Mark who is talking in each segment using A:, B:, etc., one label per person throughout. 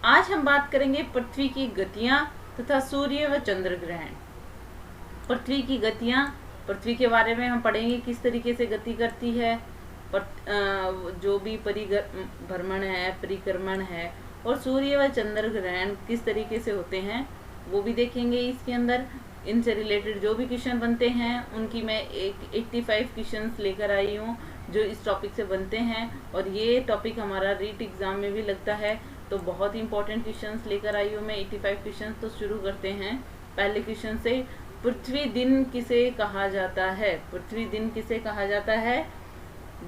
A: आज हम बात करेंगे पृथ्वी की गतियां तथा सूर्य व चंद्र ग्रहण। पृथ्वी की गतियां, पृथ्वी के बारे में हम पढ़ेंगे किस तरीके से गति करती है, जो भी परिभ्रमण है, परिक्रमण है, और सूर्य व चंद्र ग्रहण किस तरीके से होते हैं वो भी देखेंगे इसके अंदर। इनसे रिलेटेड जो भी क्वेश्चन बनते हैं उनकी मैं 85 क्वेश्चंस लेकर आई हूँ जो इस टॉपिक से बनते हैं, और ये टॉपिक हमारा रीट एग्जाम में भी लगता है, तो बहुत ही इंपॉर्टेंट क्वेश्चंस लेकर आई हूँ मैं 85 क्वेश्चंस। तो शुरू करते हैं पहले क्वेश्चन से। पृथ्वी दिन किसे कहा जाता है? पृथ्वी दिन किसे कहा जाता है?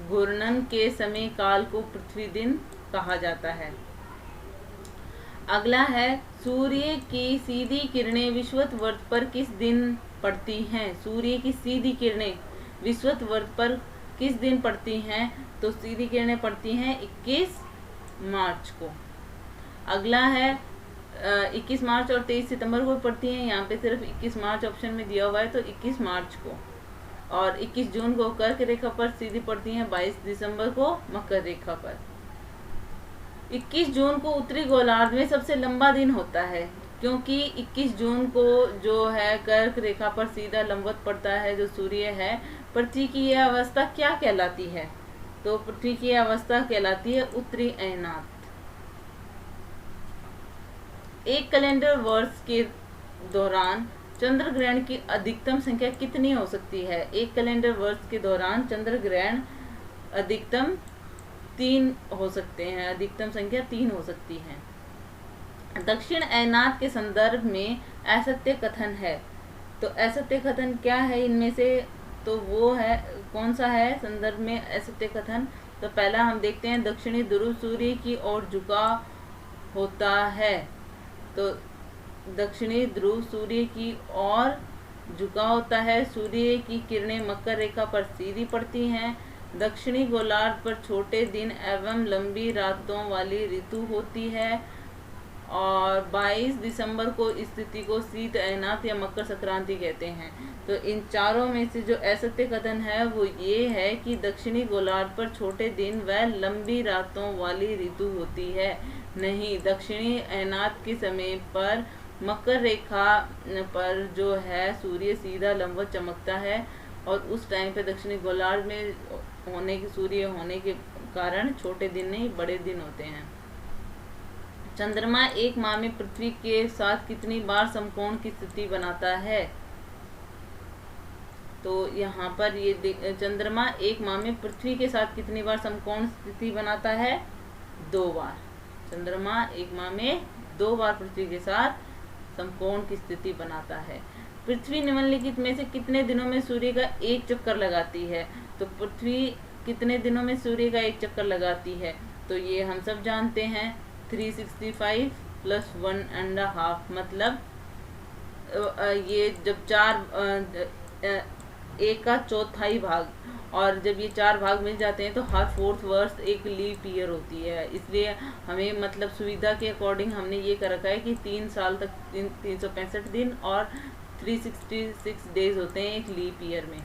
A: घूर्णन के समय काल को पृथ्वी दिन कहा जाता है। अगला है, सूर्य की सीधी किरणें विषुवत वर्त पर किस दिन पड़ती हैं? सूर्य की सीधी किरणें विषुवत वर्त पर किस दिन पड़ती हैं? तो सीधी किरणें पड़ती हैं 21 मार्च को। अगला है, 21 मार्च और 23 सितंबर को पड़ती हैं। यहाँ पे सिर्फ 21 मार्च ऑप्शन में दिया हुआ है, तो 21 मार्च को। और 21 जून को कर्क रेखा पर सीधी पड़ती हैं, 22 दिसंबर को मकर रेखा पर। 21 जून को उत्तरी गोलार्ध में सबसे लंबा दिन होता है, क्योंकि 21 जून को जो है कर्क रेखा पर सीधा लंबवत पड़ता है जो सूर्य है। पृथ्वी की यह अवस्था क्या कहलाती है? तो पृथ्वी की यह अवस्था कहलाती है उत्तरी अयनात। एक कैलेंडर वर्ष के दौरान चंद्र ग्रहण की अधिकतम संख्या कितनी हो सकती है? एक कैलेंडर वर्ष के दौरान चंद्र ग्रहण अधिकतम 3 हो सकते हैं, अधिकतम संख्या 3 हो सकती है। दक्षिण अयनात के संदर्भ में असत्य कथन है, तो असत्य कथन क्या है इनमें से? तो वो है, कौन सा है संदर्भ में असत्य कथन? तो पहला हम देखते हैं, दक्षिणी ध्रुव सूर्य की ओर झुका होता है। तो दक्षिणी ध्रुव सूर्य की ओर झुका होता है। सूर्य की किरणें मकर रेखा पर सीधी पड़ती हैं। दक्षिणी गोलार्ध पर छोटे दिन एवं लंबी रातों वाली ऋतु होती है। और 22 दिसंबर को इस स्थिति को शीत अयनात या मकर संक्रांति कहते हैं। तो इन चारों में से जो असत्य कथन है वो ये है कि दक्षिणी गोलार्ध पर छोटे दिन व लंबी रातों वाली ऋतु होती है। नहीं, दक्षिणी अयनात के समय पर मकर रेखा पर जो है सूर्य सीधा लंबवत चमकता है, और उस टाइम पे दक्षिणी गोलार्ध में सूर्य होने के कारण छोटे दिन नहीं बड़े दिन होते हैं। चंद्रमा एक माह में पृथ्वी के साथ कितनी बार समकोण की स्थिति बनाता है? तो यहाँ पर ये चंद्रमा एक माह में पृथ्वी के साथ कितनी बार समकोण स्थिति बनाता है? 2 बार। चंद्रमा एक माह में 2 बार पृथ्वी के साथ समकोण की स्थिति बनाता है। पृथ्वी निम्नलिखित में से कितने दिनों में सूर्य का एक चक्कर लगाती है? तो पृथ्वी कितने दिनों में सूर्य का एक चक्कर लगाती है? तो ये हम सब जानते हैं, 365 + 1.5, मतलब ये जब 1 का चौथाई भाग, और जब ये 4 भाग मिल जाते हैं तो हर 4th वर्ष एक लीप ईयर होती है। इसलिए हमें मतलब सुविधा के अकॉर्डिंग हमने ये कर रखा है कि 3 साल तक 365 दिन और 366 डेज होते हैं एक लीप ईयर में,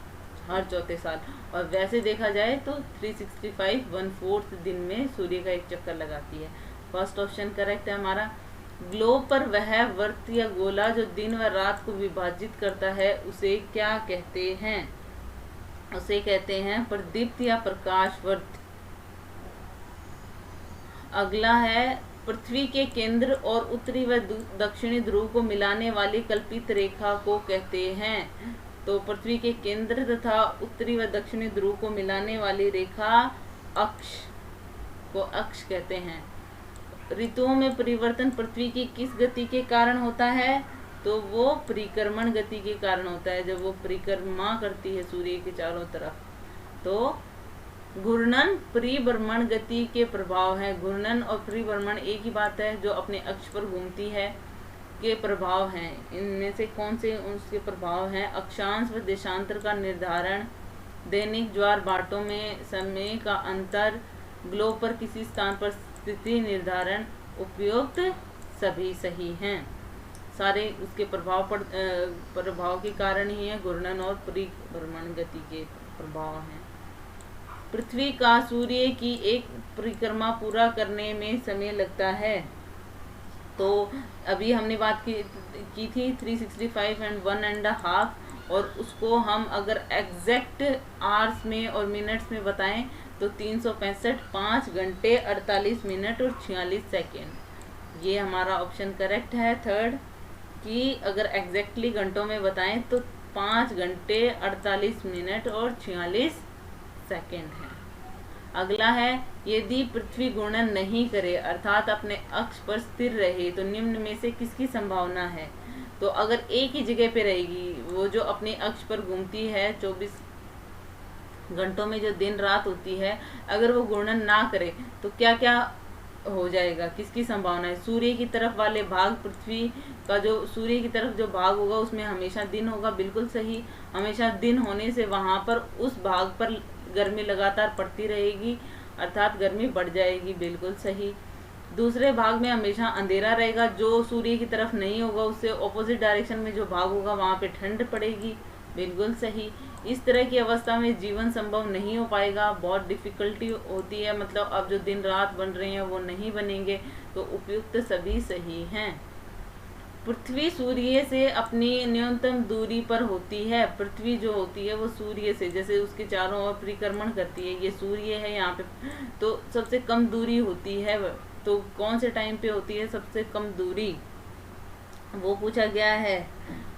A: हर चौथे साल। और वैसे देखा जाए तो 365 1/4 दिन में सूर्य का एक चक्कर लगाती है। फर्स्ट ऑप्शन करेक्ट है हमारा। ग्लोब पर वह वर्त या गोला जो दिन व रात को विभाजित करता है उसे क्या कहते हैं? उसे कहते हैं प्रदीप्त या प्रकाश वर्त। अगला है, पृथ्वी के केंद्र और उत्तरी व दक्षिणी ध्रुव को मिलाने वाली कल्पित रेखा को कहते हैं। तो पृथ्वी के केंद्र तथा उत्तरी व दक्षिणी ध्रुव को मिलाने वाली रेखा अक्ष को अक्ष कहते हैं। ऋतुओं में परिवर्तन पृथ्वी की किस गति के कारण होता है? तो वो परिक्रमण गति के कारण होता है, जब वो परिक्रमा करती है सूर्य के चारों तरफ। तो घूर्णन परिभ्रमण गति के प्रभाव है। घूर्णन और परिभ्रमण एक ही बात है, जो अपने अक्ष पर घूमती है के प्रभाव हैं। इनमें से कौन से उसके प्रभाव हैं? अक्षांश व देशांतर का निर्धारण, दैनिक ज्वार भाटों में समय का अंतर, ग्लोब पर किसी स्थान पर स्थिति निर्धारण, उपयुक्त सभी सही हैं। सारे उसके प्रभाव के कारण ही है, घूर्णन और परिभ्रमण गति के प्रभाव हैं। पृथ्वी का सूर्य की एक परिक्रमा पूरा करने में समय लगता है। तो अभी हमने बात की थी 365 एंड 1.5, और उसको हम अगर एग्जैक्ट आवर्स में और मिनट्स में बताएं तो 365 5 घंटे 48 मिनट और 46 सेकेंड। ये हमारा ऑप्शन करेक्ट है थर्ड, कि अगर एग्जैक्टली घंटों में बताएं तो 5 घंटे 48 मिनट और 46 सेकेंड है। अगला है, यदि पृथ्वी घूर्णन नहीं करे अर्थात अपने अक्ष पर स्थिर रहे तो निम्न में से किसकी संभावना है। तो अगर एक ही जगह पे रहेगी, वो जो अपने अक्ष पर घूमती है 24 घंटों में जो दिन रात होती है, अगर वो घूर्णन ना करे तो क्या क्या हो जाएगा, किसकी संभावना है। सूर्य की तरफ वाले भाग, पृथ्वी का जो सूर्य की तरफ जो भाग होगा उसमें हमेशा दिन होगा, बिल्कुल सही। हमेशा दिन होने से वहां पर उस भाग पर गर्मी लगातार पड़ती रहेगी अर्थात गर्मी बढ़ जाएगी, बिल्कुल सही। दूसरे भाग में हमेशा अंधेरा रहेगा, जो सूर्य की तरफ नहीं होगा उससे ऑपोजिट डायरेक्शन में जो भाग होगा वहां पे ठंड पड़ेगी, बिल्कुल सही। इस तरह की अवस्था में जीवन संभव नहीं हो पाएगा, बहुत डिफिकल्टी होती है, मतलब अब जो दिन रात बन रहे हैं वो नहीं बनेंगे। तो उपयुक्त सभी सही हैं। पृथ्वी सूर्य से अपनी न्यूनतम दूरी पर होती है। पृथ्वी जो होती है वो सूर्य से, जैसे उसके चारों ओर परिक्रमण करती है, ये सूर्य है यहाँ पे, तो सबसे कम दूरी होती है। तो कौन से टाइम पे होती है सबसे कम दूरी, वो पूछा गया है।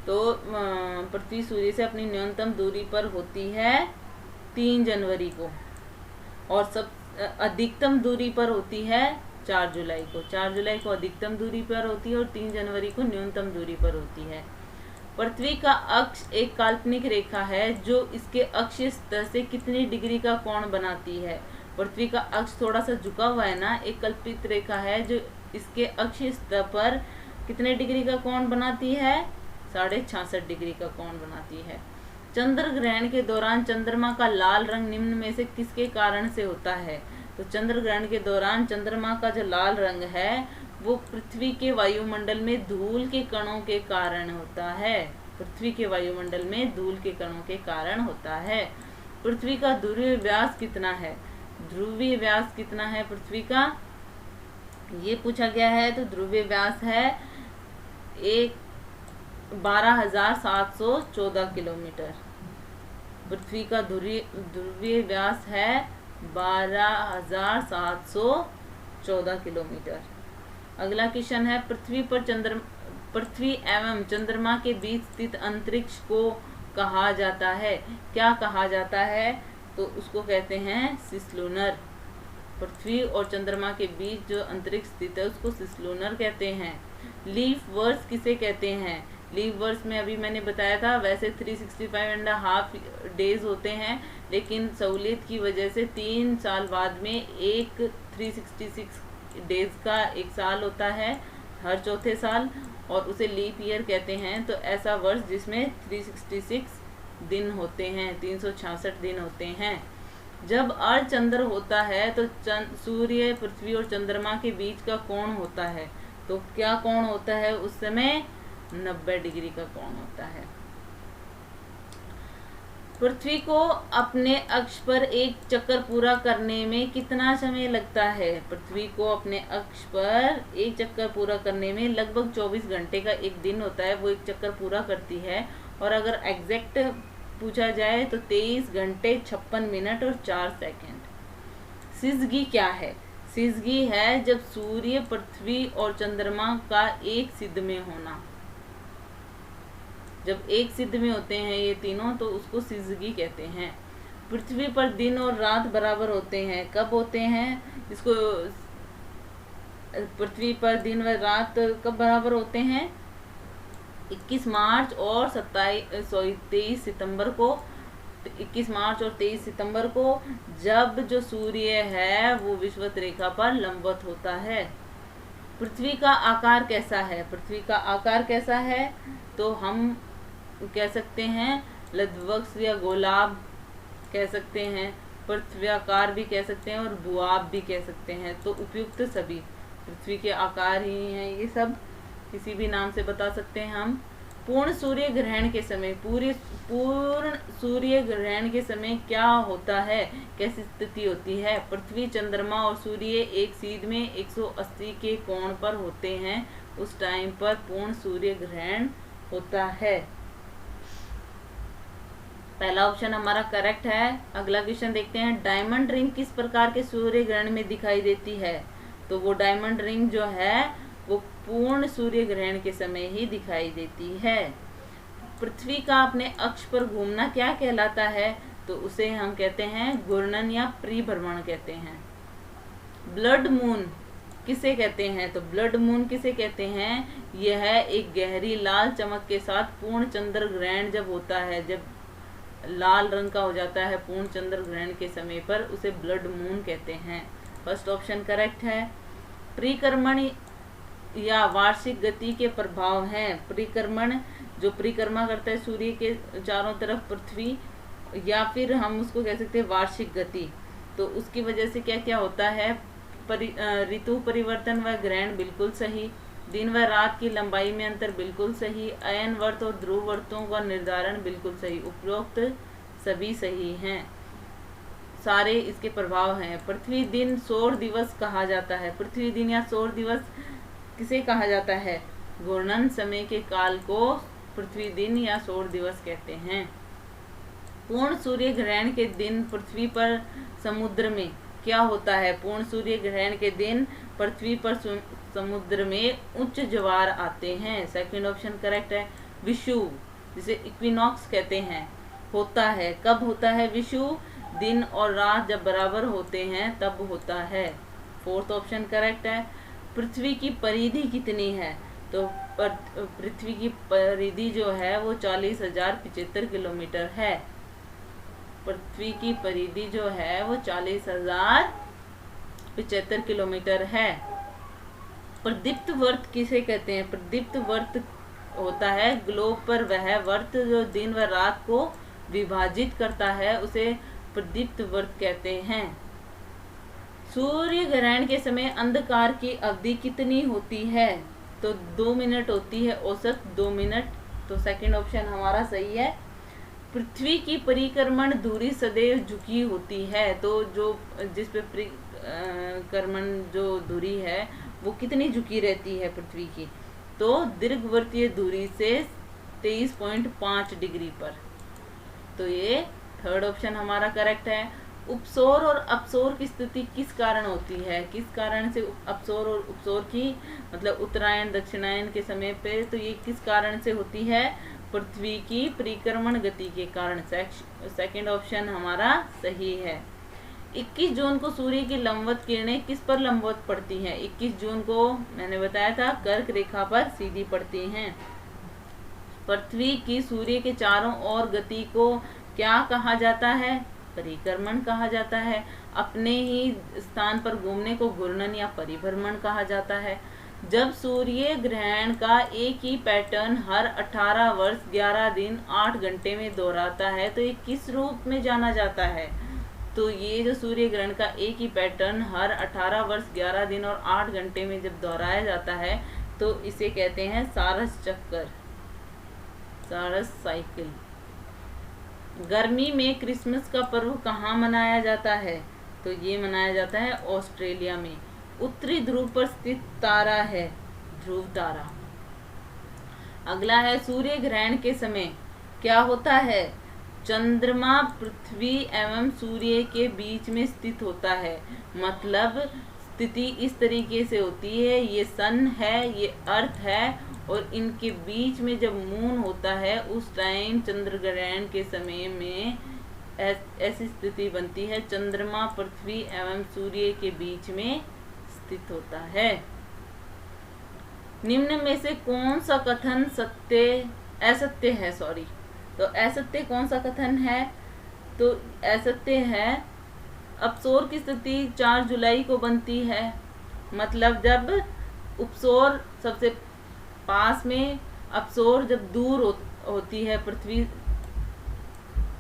A: तो पृथ्वी सूर्य से अपनी न्यूनतम दूरी पर होती है 3 जनवरी को, और सब अधिकतम दूरी पर होती है 4 जुलाई को। 4 जुलाई को अधिकतम दूरी पर होती है और 3 जनवरी को न्यूनतम दूरी पर होती है। पृथ्वी का अक्ष एक काल्पनिक रेखा है जो इसके अक्षीय सतह से कितनी डिग्री का कोण बनाती है। पृथ्वी का अक्ष थोड़ा सा झुका हुआ है ना, एक कल्पित रेखा है जो इसके अक्षीय सतह पर कितने डिग्री का कोण बनाती है, 66.5 डिग्री का कोण बनाती है। चंद्र ग्रहण के दौरान चंद्रमा का लाल रंग निम्न में से किसके कारण से होता है। तो चंद्र ग्रहण के दौरान चंद्रमा का जो लाल रंग है वो पृथ्वी के वायुमंडल में धूल के कणों के कारण होता है। पृथ्वी के वायुमंडल में धूल के कणों के कारण होता है। पृथ्वी का ध्रुवीय व्यास कितना है, ध्रुवीय व्यास कितना है पृथ्वी का, ये पूछा गया है। तो ध्रुवीय व्यास है 12,714 किलोमीटर। पृथ्वी का ध्रुवीय व्यास है 12,714 किलोमीटर। अगला क्वेश्चन है, पृथ्वी एवं चंद्रमा के बीच स्थित अंतरिक्ष को कहा जाता है, क्या कहा जाता है। तो उसको कहते हैं सिसलुनर। पृथ्वी और चंद्रमा के बीच जो अंतरिक्ष स्थित है उसको सिसलुनर कहते हैं। लीफ वर्ष किसे कहते हैं। लीव वर्ष में अभी मैंने बताया था, वैसे 365.5 डेज होते हैं, लेकिन सहूलियत की वजह से 3 साल बाद में एक 366 डेज का एक साल होता है हर चौथे साल, और उसे लीप ईयर कहते हैं। तो ऐसा वर्ष जिसमें 366 दिन होते हैं, 366 दिन होते हैं। जब अर्धचंद्र होता है तो सूर्य, पृथ्वी और चंद्रमा के बीच का कोण होता है। तो क्या कोण होता है उस समय, 90 डिग्री का कोण होता है। पृथ्वी को अपने अक्ष पर एक चक्कर पूरा करने में कितना समय लगता है। पृथ्वी को अपने अक्ष पर एक चक्कर पूरा करने में लगभग 24 घंटे का एक दिन होता है, वो एक चक्कर पूरा करती है। और अगर एग्जैक्ट पूछा जाए तो 23 घंटे 56 मिनट और 4 सेकंड। सिसगी क्या है। सिसगी है जब सूर्य, पृथ्वी और चंद्रमा का एक सिद्ध में होना। जब एक सिद्ध में होते हैं ये तीनों तो उसको सिसगी कहते हैं। पृथ्वी पर दिन और रात बराबर होते हैं, कब होते हैं इसको, पृथ्वी पर दिन व रात कब बराबर होते हैं, 21 मार्च और 23 सितंबर को। 21 मार्च और 23 सितंबर को जब जो सूर्य है वो विषुवत रेखा पर लंबवत होता है। पृथ्वी का आकार कैसा है। पृथ्वी का आकार कैसा है तो हम कह सकते हैं लद्वक्स या गोलाब कह सकते हैं, पृथ्व्याकार भी कह सकते हैं और बुआब भी कह सकते हैं। तो उपयुक्त सभी पृथ्वी के आकार ही हैं, ये सब किसी भी नाम से बता सकते हैं हम। पूर्ण सूर्य ग्रहण के समय, पूर्ण सूर्य ग्रहण के समय क्या होता है, कैसी स्थिति होती है। पृथ्वी, चंद्रमा और सूर्य एक सीध में 180 के कोण पर होते हैं। उस टाइम पर पूर्ण सूर्य ग्रहण होता है। पहला ऑप्शन हमारा करेक्ट है। अगला क्वेश्चन देखते हैं, डायमंड रिंग किस प्रकार के सूर्य ग्रहण में दिखाई देती है? तो वो डायमंड रिंग जो है वो पूर्ण सूर्य ग्रहण के समय ही दिखाई देती है। पृथ्वी का अपने अक्ष पर घूमना क्या कहलाता है? तो उसे हम कहते हैं घूर्णन या परिभ्रमण कहते हैं। ब्लड मून किसे कहते हैं? तो ब्लड मून किसे कहते हैं? यह एक गहरी लाल चमक के साथ पूर्ण चंद्र ग्रहण जब होता है, जब लाल रंग का हो जाता है पूर्ण चंद्र ग्रहण के समय पर, उसे ब्लड मून कहते हैं। फर्स्ट ऑप्शन करेक्ट है। परिक्रमण या वार्षिक गति के प्रभाव हैं। परिक्रमण जो परिक्रमा करता है सूर्य के चारों तरफ पृथ्वी, या फिर हम उसको कह सकते हैं वार्षिक गति, तो उसकी वजह से क्या क्या होता है? ऋतु परिवर्तन व ग्रहण बिल्कुल सही। दिन व रात की लंबाई में अंतर बिल्कुल सही। अयन वर्त और ध्रुव वर्तों का निर्धारण बिल्कुल सही। उपरोक्त सभी सही हैं, सारे इसके प्रभाव हैं। पृथ्वी दिन सौर दिवस कहा जाता है। पृथ्वी दिन या सौर दिवस किसे कहा जाता है? घूर्णन समय के काल को पृथ्वी दिन या सौर दिवस कहते हैं। पूर्ण सूर्य ग्रहण के दिन पृथ्वी पर समुद्र में क्या होता है? पूर्ण सूर्य ग्रहण के दिन पृथ्वी पर समुद्र में उच्च ज्वार आते हैं। सेकंड ऑप्शन करेक्ट है। विषुव जिसे इक्विनॉक्स कहते हैं होता है। कब होता है विषुव? दिन और रात जब बराबर होते हैं तब होता है। फोर्थ ऑप्शन करेक्ट है। पृथ्वी की परिधि कितनी है? तो पृथ्वी की परिधि जो है वो 40,075 किलोमीटर है। पृथ्वी की परिधि जो है वो 40,075 किलोमीटर है। प्रदीप्त वर्त किसे कहते हैं? प्रदीप्त वर्त होता है ग्लोब पर वह वर्त जो दिन व रात को विभाजित करता है, उसे प्रदीप्त वर्त कहते हैं। सूर्य ग्रहण के समय अंधकार की अवधि कितनी होती है? तो 2 मिनट होती है, औसत 2 मिनट। तो सेकंड ऑप्शन हमारा सही है। पृथ्वी की परिक्रमण दूरी सदैव झुकी होती है। तो जो जिस पे परिक्रमण जो दूरी है वो कितनी झुकी रहती है पृथ्वी की? तो दीर्घवृत्तीय दूरी से 23.5 डिग्री पर। तो ये थर्ड ऑप्शन हमारा करेक्ट है। उपसौर और अपसौर की स्थिति किस कारण होती है? किस कारण से अपसौर और उपसौर की मतलब उत्तरायण दक्षिणायन के समय पे, तो ये किस कारण से होती है? पृथ्वी की परिक्रमण गति के कारण। सेकंड ऑप्शन हमारा सही है। 21 जून को सूर्य की लंबवत किरणें किस पर लंबवत पड़ती हैं? 21 जून को मैंने बताया था कर्क रेखा पर सीधी पड़ती हैं। पृथ्वी की सूर्य के चारों ओर गति को क्या कहा जाता है? परिक्रमण कहा जाता है। अपने ही स्थान पर घूमने को घूर्णन या परिभ्रमण कहा जाता है। जब सूर्य ग्रहण का एक ही पैटर्न हर 18 वर्ष 11 दिन 8 घंटे में दोहराता है तो ये किस रूप में जाना जाता है? तो ये जो सूर्य ग्रहण का एक ही पैटर्न हर 18 वर्ष 11 दिन और 8 घंटे में जब दोहराया जाता है तो इसे कहते हैं सारस चक्कर, सारस साइकिल। गर्मी में क्रिसमस का पर्व कहाँ मनाया जाता है? तो ये मनाया जाता है ऑस्ट्रेलिया में। उत्तरी ध्रुव पर स्थित तारा है ध्रुव तारा। अगला है सूर्य ग्रहण के समय क्या होता है? चंद्रमा पृथ्वी एवं सूर्य के बीच में स्थित होता है। मतलब स्थिति इस तरीके से होती है, ये सन है, ये अर्थ है और इनके बीच में जब मून होता है उस टाइम चंद्र ग्रहण के समय में ऐसी स्थिति बनती है। चंद्रमा पृथ्वी एवं सूर्य के बीच में स्थित होता है। निम्न में से कौन सा कथन असत्य है? तो असत्य कौन सा कथन है? तो असत्य है अपसौर की स्थिति 4 जुलाई को बनती है। मतलब जब उपसौर सबसे पास में, अपसौर जब दूर होती है पृथ्वी,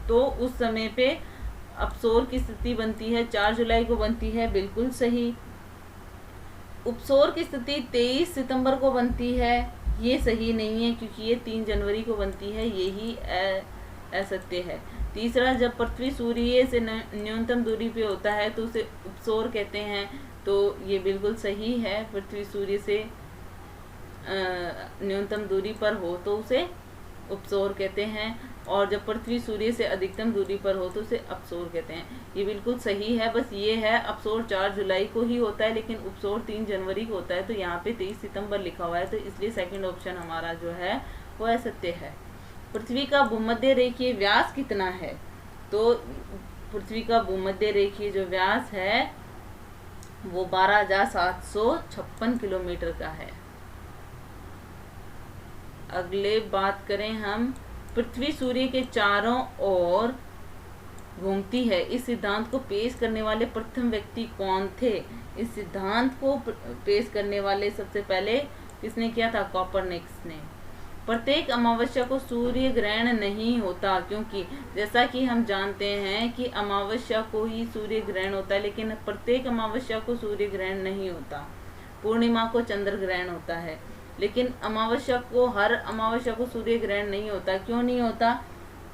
A: तो उस समय पे अपसौर की स्थिति बनती है, 4 जुलाई को बनती है। बिल्कुल सही। उपसौर की स्थिति 23 सितंबर को बनती है, ये सही नहीं है क्योंकि ये 3 जनवरी को बनती है, यही असत्य है। तीसरा, जब पृथ्वी सूर्य से न्यूनतम दूरी पे होता है तो उसे उपसौर कहते हैं, तो ये बिल्कुल सही है। पृथ्वी सूर्य से न्यूनतम दूरी पर हो तो उसे उपसौर कहते हैं, और जब पृथ्वी सूर्य से अधिकतम दूरी पर हो तो उसे अपसौर कहते हैं। ये बिल्कुल सही है, बस ये है अपसौर 4 जुलाई को ही होता है, लेकिन उपसौर 3 जनवरी को होता है। तो यहाँ पे 23 सितंबर लिखा हुआ है, तो इसलिए सेकंड ऑप्शन हमारा जो है वो असत्य है। पृथ्वी का भूमध्य रेखीय व्यास कितना है? तो पृथ्वी का भूमध्य रेखीय जो व्यास है वो 12,756 किलोमीटर का है। अगले बात करें हम, पृथ्वी सूर्य के चारों ओर घूमती है, इस सिद्धांत को पेश करने वाले प्रथम व्यक्ति कौन थे? इस सिद्धांत को पेश करने वाले सबसे पहले किसने किया था? कोपरनिकस ने। प्रत्येक अमावस्या को सूर्य ग्रहण नहीं होता, क्योंकि जैसा कि हम जानते हैं कि अमावस्या को ही सूर्य ग्रहण होता है, लेकिन प्रत्येक अमावस्या को सूर्य ग्रहण नहीं होता। पूर्णिमा को चंद्र ग्रहण होता है, लेकिन हर अमावस्या को सूर्य ग्रहण नहीं होता। क्यों नहीं होता?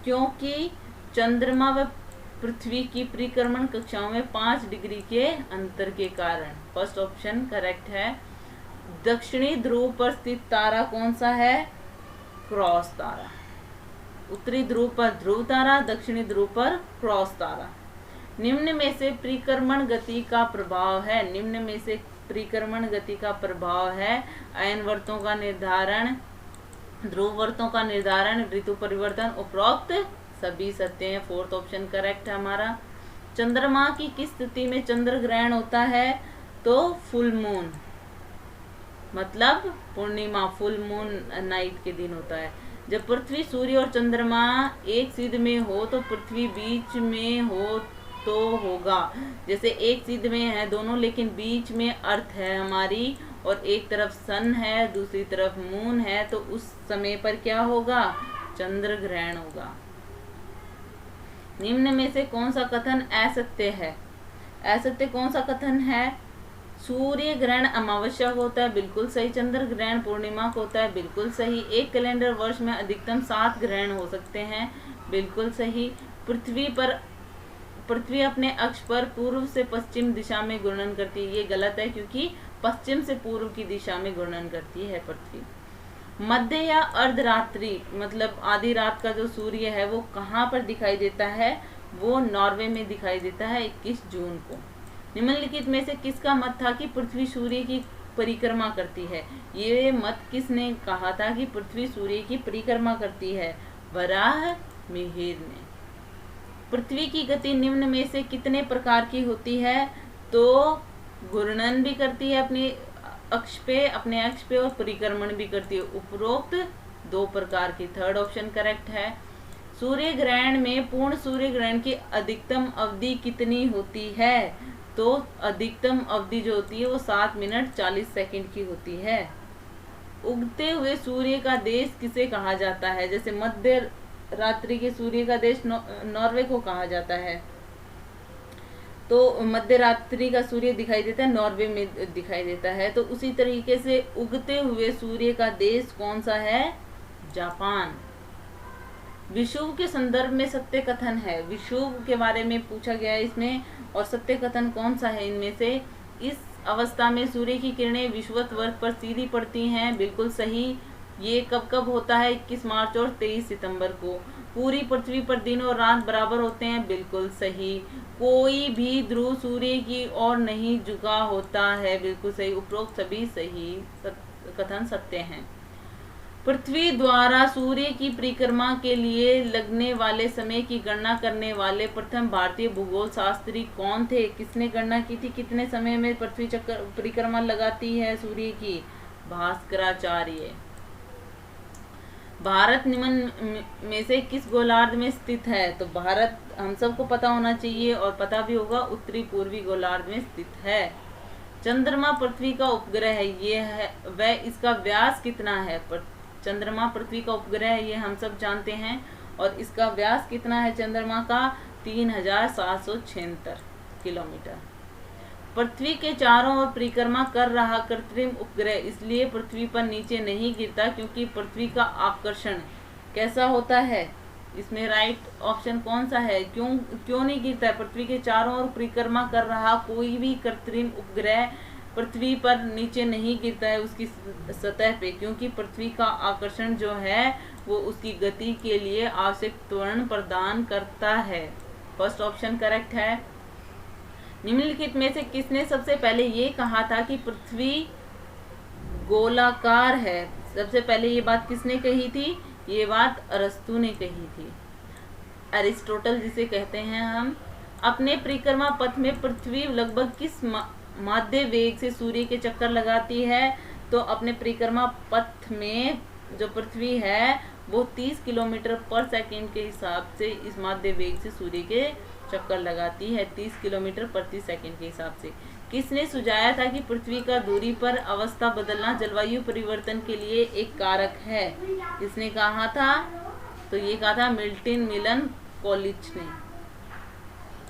A: क्योंकि चंद्रमा व पृथ्वी की परिक्रमण कक्षाओं में 5 डिग्री के अंतर के कारण। फर्स्ट ऑप्शन करेक्ट है। दक्षिणी ध्रुव पर स्थित तारा कौन सा है? क्रॉस तारा। उत्तरी ध्रुव पर ध्रुव तारा, दक्षिणी ध्रुव पर क्रॉस तारा। निम्न में से परिक्रमण गति का प्रभाव है, निम्न में से परिक्रमण गति का प्रभाव है अयन वर्तों का निर्धारण, ध्रुव वर्तों का निर्धारण, ऋतु परिवर्तन, उपरोक्त सभी सत्य हैं। फोर्थ ऑप्शन करेक्ट है हमारा। चंद्रमा की किस स्थिति में चंद्र ग्रहण होता है? तो फुल मून, मतलब पूर्णिमा, फुल मून नाइट के दिन होता है। जब पृथ्वी, सूर्य और चंद्रमा एक सिद्ध में हो तो पृथ्वी बीच में हो तो होगा। जैसे एक सिद्ध में है दोनों, लेकिन बीच में अर्थ है हमारी और एक तरफ सन है, दूसरी तरफ मून है, तो उस समय पर क्या होगा? चंद्र ग्रहण होगा। निम्न में से कौन सा कथन असत्य है? असत्य कौन सा कथन है? सूर्य ग्रहण अमावस्या को होता है, बिल्कुल सही। चंद्र ग्रहण पूर्णिमा को होता है, बिल्कुल सही। एक कैलेंडर वर्ष में अधिकतम 7 ग्रहण हो सकते हैं, बिल्कुल सही। पृथ्वी अपने अक्ष पर पूर्व से पश्चिम दिशा में घूर्णन करती है, ये गलत है, क्योंकि पश्चिम से पूर्व की दिशा में घूर्णन करती है पृथ्वी। मध्य या अर्धरात्रि मतलब आधी रात का जो सूर्य है वो कहाँ पर दिखाई देता है? वो नॉर्वे में दिखाई देता है 21 जून को। निम्नलिखित में से किसका मत था कि पृथ्वी सूर्य की परिक्रमा करती है? ये मत किसने कहा था कि पृथ्वी सूर्य की परिक्रमा करती है? वराहमिहिर ने। पृथ्वी की गति निम्न में से कितने प्रकार की होती है? तो घूर्णन भी करती है अपने अक्ष पे और परिक्रमण भी करती है। उपरोक्त 2 प्रकार की। थर्ड ऑप्शन करेक्ट है। सूर्य ग्रहण में पूर्ण सूर्य ग्रहण की अधिकतम अवधि कितनी होती है? तो अधिकतम अवधि जो होती है वो 7 मिनट 40 सेकंड की होती है। उगते हुए सूर्य का देश किसे कहा जाता है? जैसे मध्य रात्रि के सूर्य का देश नॉर्वे को कहा जाता है, तो मध्य रात्रि का सूर्य दिखाई देता है, नॉर्वे में दिखाई देता है। तो उसी तरीके से उगते हुए सूर्य का देश कौन सा है? जापान। विषुव के संदर्भ में सत्य कथन है, विषुव के बारे में पूछा गया है इसमें, और सत्य कथन कौन सा है इनमें से? इस अवस्था में सूर्य की किरणें विषुवत वर्ग पर सीधी पड़ती हैं, बिल्कुल सही। ये कब कब होता है? 21 मार्च और 23 सितंबर को। पूरी पृथ्वी पर दिन और रात बराबर होते हैं, बिल्कुल सही। कोई भी ध्रुव सूर्य की ओर नहीं झुका होता है, बिल्कुल सही। उपरोक्त सभी सही कथन सत्य हैं। पृथ्वी द्वारा सूर्य की परिक्रमा के लिए लगने वाले समय की गणना करने वाले प्रथम भारतीय भूगोल शास्त्री कौन थे? किसने गणना की थी कितने समय में पृथ्वी चक्कर परिक्रमा लगाती है सूर्य की? भास्कराचार्य। भारत निम्न में से किस गोलार्ध में स्थित है? तो भारत हम सबको पता होना चाहिए और पता भी होगा, उत्तरी पूर्वी गोलार्ध में स्थित है। चंद्रमा पृथ्वी का उपग्रह है, ये है वह इसका व्यास कितना है? चंद्रमा पृथ्वी का उपग्रह है, ये हम सब जानते हैं, और इसका व्यास कितना है चंद्रमा का? 3776 किलोमीटर। पृथ्वी के चारों ओर परिक्रमा कर रहा कृत्रिम उपग्रह इसलिए पृथ्वी पर नीचे नहीं गिरता क्योंकि पृथ्वी का आकर्षण कैसा होता है? इसमें राइट ऑप्शन कौन सा है? क्यों नहीं गिरता है? पृथ्वी के चारों ओर परिक्रमा कर रहा कोई भी कृत्रिम उपग्रह पृथ्वी पर नीचे नहीं गिरता है उसकी सतह पे, क्योंकि पृथ्वी का आकर्षण जो है वो उसकी गति के लिए आवश्यक त्वरण प्रदान करता है। फर्स्ट ऑप्शन करेक्ट है। निम्नलिखित में से किसने सबसे पहले ये कहा था कि पृथ्वी गोलाकार है? सबसे पहले ये बात किसने कही थी? ये बात अरस्तु ने कही थी, अरिस्टोटल जिसे कहते हैं हम। अपने परिक्रमा पथ में पृथ्वी लगभग किस माध्य वेग से सूर्य के चक्कर लगाती है? तो अपने परिक्रमा पथ में जो पृथ्वी है वो 30 किलोमीटर पर सेकंड के हिसाब से इस माध्य वेग से सूर्य के चक्कर लगाती है, 30 किलोमीटर प्रति सेकंड के हिसाब से। किसने सुझाया था कि पृथ्वी का दूरी पर अवस्था बदलना जलवायु परिवर्तन के लिए एक कारक है? किसने कहा था? तो ये कहा था मिल्टन मिलन कॉलिच ने।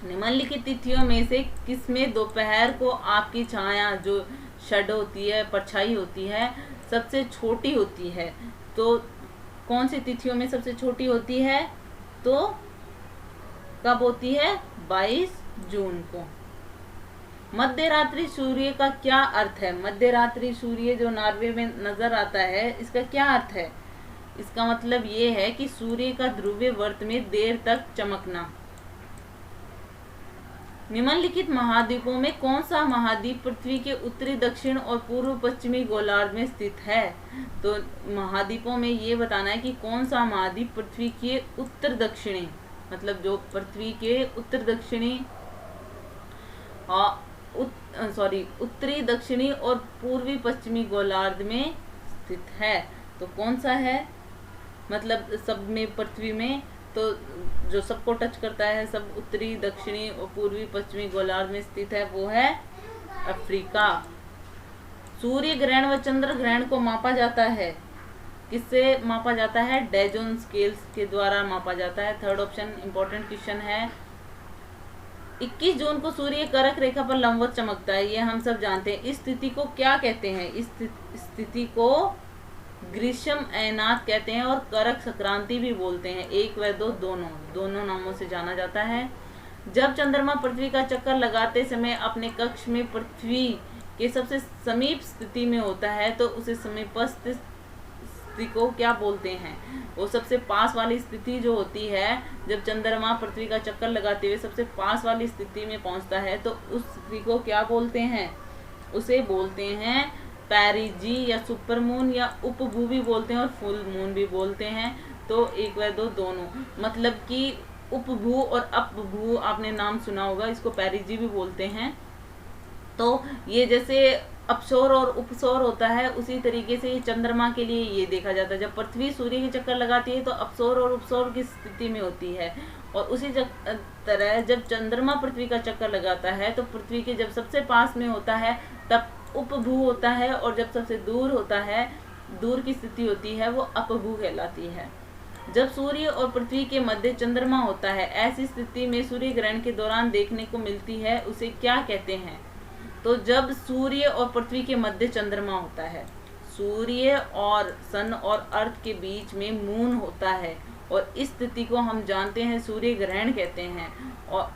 A: निम्नलिखित तिथियों में से किसमें दोपहर को आपकी छाया जो शेडो होती है, परछाई होती है, सबसे छोटी होती है? तो कौन सी तिथियों में सबसे छोटी होती है? तो कब होती है? 22 जून को। मध्यरात्रि सूर्य का क्या अर्थ है? मध्यरात्रि सूर्य जो नॉर्वे में नजर आता है, इसका क्या अर्थ है? इसका मतलब ये है कि सूर्य का ध्रुवीय वर्त में देर तक चमकना। निम्नलिखित महाद्वीपों में कौन सा महाद्वीप पृथ्वी के उत्तरी, दक्षिण और पूर्व पश्चिमी गोलार्ध में स्थित है? तो महाद्वीपों में ये बताना है कि कौन सा महाद्वीप पृथ्वी के उत्तर दक्षिणी, मतलब जो पृथ्वी के उत्तर दक्षिणी उत्तरी, दक्षिणी और पूर्वी पश्चिमी गोलार्ध में स्थित है। तो कौन सा है? मतलब सब में पृथ्वी में तो जो सबको टच करता है, सब उत्तरी, दक्षिणी और पूर्वी पश्चिमी गोलार्ध में स्थित है, वो है अफ्रीका। सूर्य ग्रहण व चंद्र ग्रहण को मापा जाता है, किससे मापा जाता है? डेजोन स्केल्स के द्वारा मापा जाता है। थर्ड ऑप्शन इंपॉर्टेंट क्वेश्चन है। 21 जून को सूर्य कर्क रेखा पर लंबवत चमकता है, ये हम सब जानते हैं। इस स्थिति को क्या कहते हैं? इस स्थिति को ग्रीष्म ऐनात कहते हैं और कर्क संक्रांति भी बोलते हैं। 1 व 2 दोनों नामों से जाना जाता है। जब चंद्रमा पृथ्वी का चक्कर लगाते समय अपने कक्ष में पृथ्वी के सबसे समीप स्थिति में होता है तो उसे समीपस्थ स्थिति को क्या बोलते हैं? वो सबसे पास वाली स्थिति जो होती है, जब चंद्रमा पृथ्वी का चक्कर लगाते हुए सबसे पास वाली स्थिति में पहुंचता है तो उस स्थिति को क्या बोलते हैं? उसे बोलते हैं पैरिजी या सुपर मून या उपभू भी बोलते हैं और फुल मून भी बोलते हैं। तो 1 व 2 दोनों, मतलब कि उपभू और अपभू आपने नाम सुना होगा, इसको पैरिजी भी बोलते हैं। तो ये जैसे अपसौर और उपसौर होता है, उसी तरीके से चंद्रमा के लिए ये देखा जाता है। जब पृथ्वी सूर्य के चक्कर लगाती है तो अपसौर और उपसौर की स्थिति में होती है, और उसी तरह जब चंद्रमा पृथ्वी का चक्कर लगाता है तो पृथ्वी के जब सबसे पास में होता है तब उपभू होता है, और जब सबसे दूर होता है, दूर की स्थिति होती है, वो अपभू कहलाती है। जब सूर्य और पृथ्वी के मध्य चंद्रमा होता है, ऐसी स्थिति में सूर्य ग्रहण के दौरान देखने को मिलती है, उसे क्या कहते हैं? तो जब सूर्य और पृथ्वी के मध्य चंद्रमा होता है, सूर्य और सन और अर्थ के बीच में मून होता है, और इस स्थिति को हम जानते हैं सूर्य ग्रहण कहते हैं, और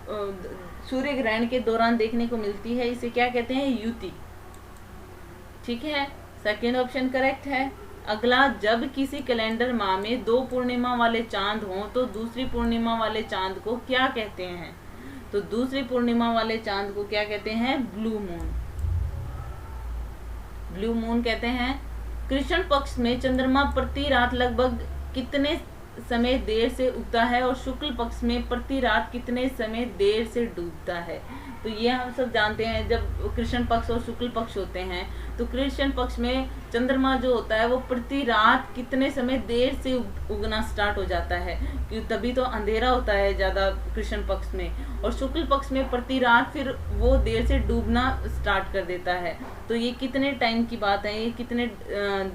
A: सूर्य ग्रहण के दौरान देखने को मिलती है, इसे क्या कहते हैं? युति। ठीक है, सेकेंड ऑप्शन करेक्ट है। अगला, जब किसी कैलेंडर माह में 2 पूर्णिमा वाले चांद हों तो दूसरी पूर्णिमा वाले चांद को क्या कहते हैं? तो दूसरी पूर्णिमा वाले चांद को क्या कहते हैं? Blue moon. ब्लू मून कहते हैं। कृष्ण पक्ष में चंद्रमा प्रति रात लगभग कितने समय देर से उगता है और शुक्ल पक्ष में प्रति रात कितने समय देर से डूबता है? तो ये हम सब जानते हैं। जब कृष्ण पक्ष और शुक्ल पक्ष होते हैं तो कृष्ण पक्ष में चंद्रमा जो होता है वो प्रति रात कितने समय देर से उगना स्टार्ट हो जाता है, क्योंकि तभी तो अंधेरा होता है ज़्यादा कृष्ण पक्ष में, और शुक्ल पक्ष में प्रति रात फिर वो देर से डूबना स्टार्ट कर देता है। तो ये कितने टाइम की बात है? ये कितने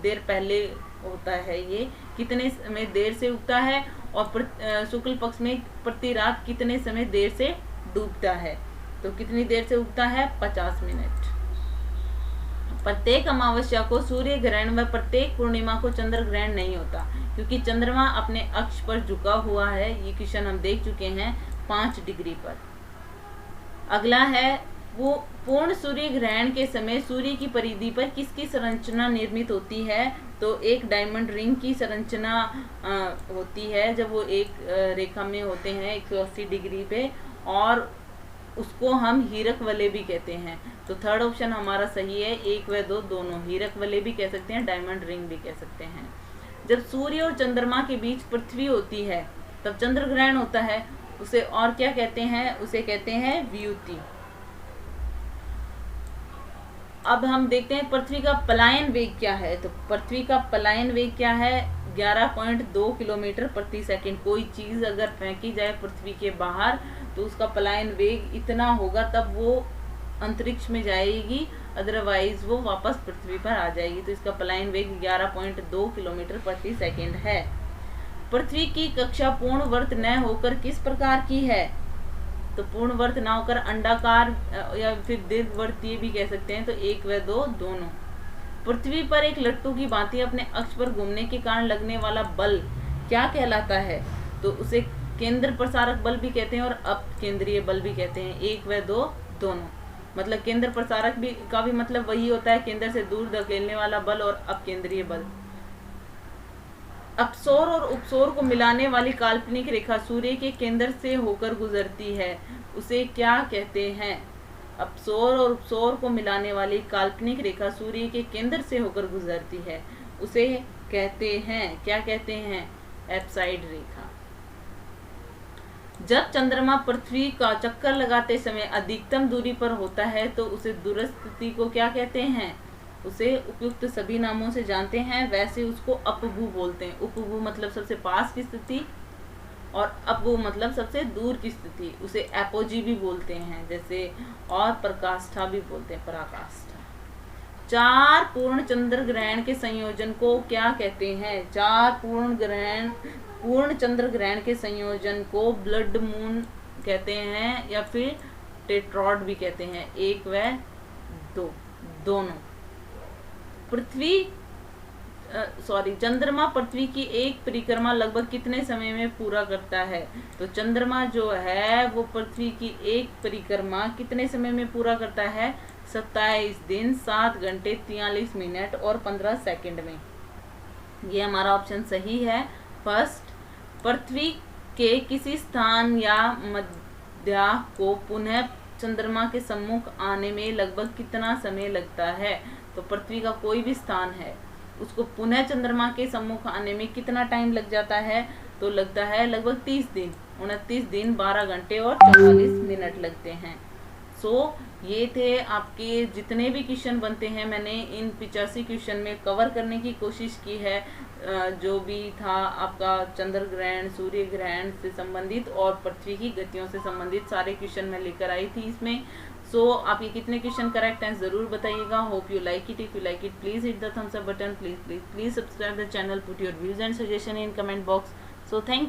A: देर पहले होता है? ये कितने समय देर से उगता है, और शुक्ल पक्ष में प्रति रात कितने समय देर से डूबता है? तो कितनी देर से उगता है? 50 मिनट। प्रत्येक अमावस्या को सूर्य ग्रहण व प्रत्येक पूर्णिमा को चंद्र ग्रहण नहीं होता, क्योंकि चंद्रमा अपने अक्ष पर झुका हुआ है। ये क्वेश्चन हम देख चुके हैं 5 डिग्री पर। अगला है, वो पूर्ण सूर्य ग्रहण के समय सूर्य की परिधि पर किसकी संरचना निर्मित होती है? तो एक डायमंड रिंग की संरचना होती है जब वो एक रेखा में होते हैं 180 डिग्री पे, और उसको हम हीरक वलय भी कहते हैं। तो थर्ड ऑप्शन हमारा सही है, 1 व 2 दोनों। हीरक वलय भी कह सकते हैं, डायमंड रिंग भी कह सकते हैं। जब सूर्य और चंद्रमा के बीच पृथ्वी होती है तब चंद्र ग्रहण होता है, उसे और क्या कहते हैं? उसे कहते हैं वियुति। अब हम देखते हैं पृथ्वी का पलायन वेग क्या है। तो पृथ्वी का पलायन वेग क्या है? 11.2 किलोमीटर प्रति सेकंड। कोई चीज अगर फेंकी जाए पृथ्वी के बाहर तो उसका पलायन वेग इतना होगा, तब वो अंतरिक्ष में जाएगी, अदरवाइज वो वापस पृथ्वी पर आ जाएगी। तो इसका पलायन वेग 11.2 किलोमीटर प्रति सेकंड है। पृथ्वी की कक्षा पूर्णवर्त न होकर किस प्रकार की है? तो पूर्णवर्त ना होकर अंडाकार या फिर दीर्घवर्तीय भी कह सकते हैं। तो 1 व 2 दोनों। पृथ्वी पर एक लट्टू की भांति अपने अक्ष पर घूमने के कारण लगने वाला बल क्या कहलाता है? तो उसे केंद्र प्रसारक बल भी कहते हैं और अपकेंद्रीय बल भी कहते हैं। 1 व 2 दोनों। मतलब केंद्र प्रसारक भी का भी मतलब वही होता है, केंद्र से दूर धकेलने वाला बल, और अपकेंद्रीय बल। अपसौर और उपसौर को मिलाने वाली काल्पनिक रेखा सूर्य के केंद्र से होकर गुजरती है, उसे क्या कहते हैं? अपसौर और उपसौर को मिलाने वाली काल्पनिक रेखा सूर्य के केंद्र से होकर गुजरती है, उसे कहते हैं, क्या कहते हैं? एप्साइड रेखा। जब चंद्रमा पृथ्वी का चक्कर लगाते समय अधिकतम दूरी पर होता है तो उसे दूरस्थ स्थिति को क्या कहते हैं? उसे उपयुक्त सभी नामों से जानते हैं, वैसे उसको अपभू बोलते हैं। उपभू मतलब सबसे पास की स्थिति, और अपभू मतलब सबसे दूर की स्थिति। उसे एपोजी भी बोलते हैं, जैसे, और प्रकाष्ठा भी बोलते हैं, पराकाष्ठा। 4 पूर्ण चंद्र ग्रहण के संयोजन को क्या कहते हैं? 4 पूर्ण चंद्र ग्रहण के संयोजन को ब्लड मून कहते हैं, या फिर टेट्रॉड भी कहते हैं। 1 व 2 दोनों। चंद्रमा पृथ्वी की एक परिक्रमा लगभग कितने समय में पूरा करता है? तो चंद्रमा जो है वो पृथ्वी की एक परिक्रमा कितने समय में पूरा करता है? 27 दिन 7 घंटे 43 मिनट और 15 सेकंड में। ये हमारा ऑप्शन सही है, फर्स्ट। पृथ्वी के किसी स्थान या मध्य को पुनः चंद्रमा के सम्मुख आने में लगभग कितना समय लगता है? तो पृथ्वी का कोई भी स्थान है, उसको पुनः चंद्रमा के सम्मुख आने में कितना टाइम लग जाता है? तो लगता है लगभग 30 दिन, 29 दिन 12 घंटे और 44 मिनट लगते हैं। ये थे आपके जितने भी क्वेश्चन बनते हैं, मैंने इन 85 क्वेश्चन में कवर करने की कोशिश की है। जो भी था आपका चंद्र ग्रहण, सूर्य ग्रहण से संबंधित और पृथ्वी की गतियों से संबंधित सारे क्वेश्चन मैं लेकर आई थी इसमें। आपके कितने क्वेश्चन करेक्ट हैं जरूर बताइएगा। Hope you like it. If you like it please hit the thumbs up button, please subscribe the channel, put your views and suggestion in comment box. So thank you.